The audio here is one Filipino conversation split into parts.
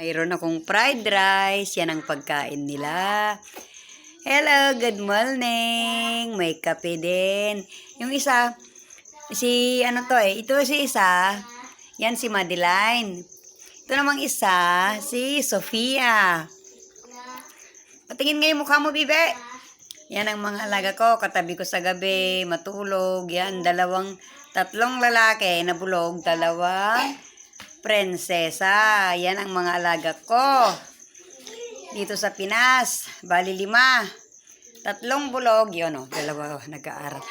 Mayroon akong fried rice. Yan ang pagkain nila. Hello, good morning. May kape din. Yung isa, ito si isa. Yan si Madeline. Ito namang isa, si Sofia. Patingin nga yung mukha mo, bibe. Yan ang mga alaga ko. Katabi ko sa gabi, matulog. Yan, tatlong lalaki na bulog, dalawang prinsesa. Yan ang mga alaga ko. Dito sa Pinas, bali 5. Tatlong bulog, yun o, dalawa nag-aaral.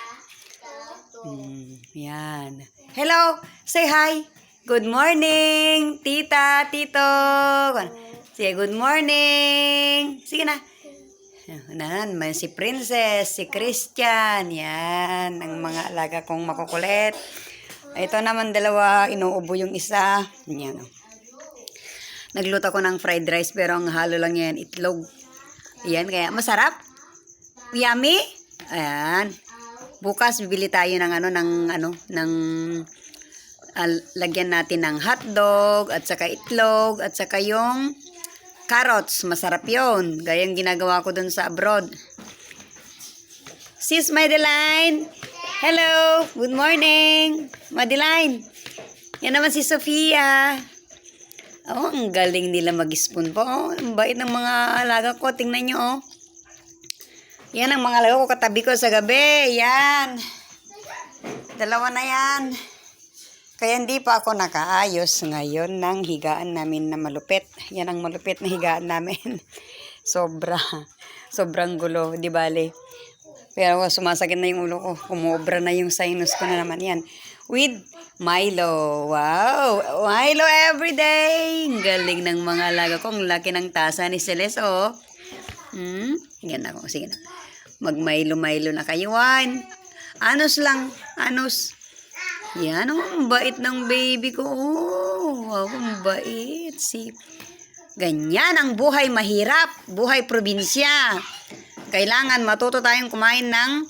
Yan. Hello, say hi. Good morning, tita, tito. Sige, good morning. Sige na. Yan, may si Princess, si Christian. Yan, ang mga alaga kong makukulit. Ito naman dalawa, inuubo yung isa. Yan o. Nagluto ko ng fried rice pero ang halo lang yan, itlog. Yan, kaya masarap. Yummy. Ayan. Bukas bibili tayo lagyan natin ng hotdog at saka itlog at saka yung carrots. Masarap yun. Gayang ginagawa ko dun sa abroad. Sis Madeline. Hello. Good morning. Madeline. Yan naman si Sofia. Oh, ang galing nila mag-spoon po. Oh, ang bait ng mga alaga ko. Tingnan nyo, oh. Yan ang mga alaga ko katabi ko sa gabi. Yan. Dalawa na yan. Kaya hindi pa ako nakaayos ngayon ng higaan namin na malupit. Yan ang malupit na higaan namin. Sobrang gulo, di bale. Pero sumasakit na yung ulo ko. Kumobra na yung sinus ko na naman yan. With Milo. Wow! Milo everyday! Galing ng mga alaga ko. Ang laki ng tasa ni Celeste, oh. Sige na ako. Sige na. Mag-Milo na kayo. Anos lang. Anos. Yan, oh. Ang bait ng baby ko. Oh, wow, ang bait. Ganyan ang buhay mahirap. Buhay probinsya. Kailangan matuto tayong kumain ng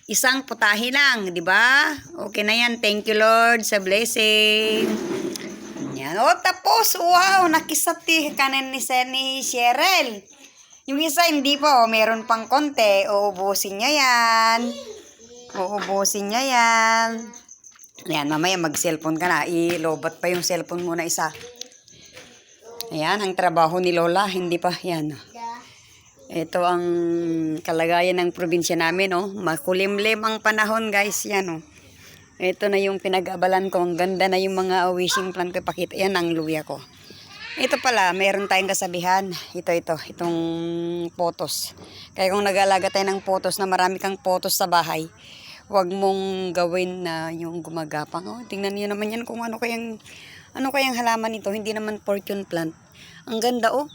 isang putahe lang, di ba? Okay na yan. Thank you, Lord, sa blessing. Yan. O, tapos. Wow, nakisati kanin ni Cheryl. Yung isa, hindi po. Meron pang konti. Uubusin niya yan. Yan, mamaya mag-cellphone ka na. Ilobat pa yung cellphone mo na isa. Ayan, ang trabaho ni Lola. Hindi pa. Yan. Ito ang kalagayan ng probinsya namin, oh. Makulimlim ang panahon, guys. Yan, oh. Ito na yung pinag-abalan ko. Ang ganda na yung mga wishing plant ko. Pakita. Yan ang luya ko. Ito pala, meron tayong kasabihan. Itong potos. Kaya kung nag-alaga tayo ng potos na marami kang potos sa bahay, huwag mong gawin na yung gumagapang. Oh, tingnan niyo naman yan kung ano kayang halaman nito. Hindi naman fortune plant. Ang ganda, oh.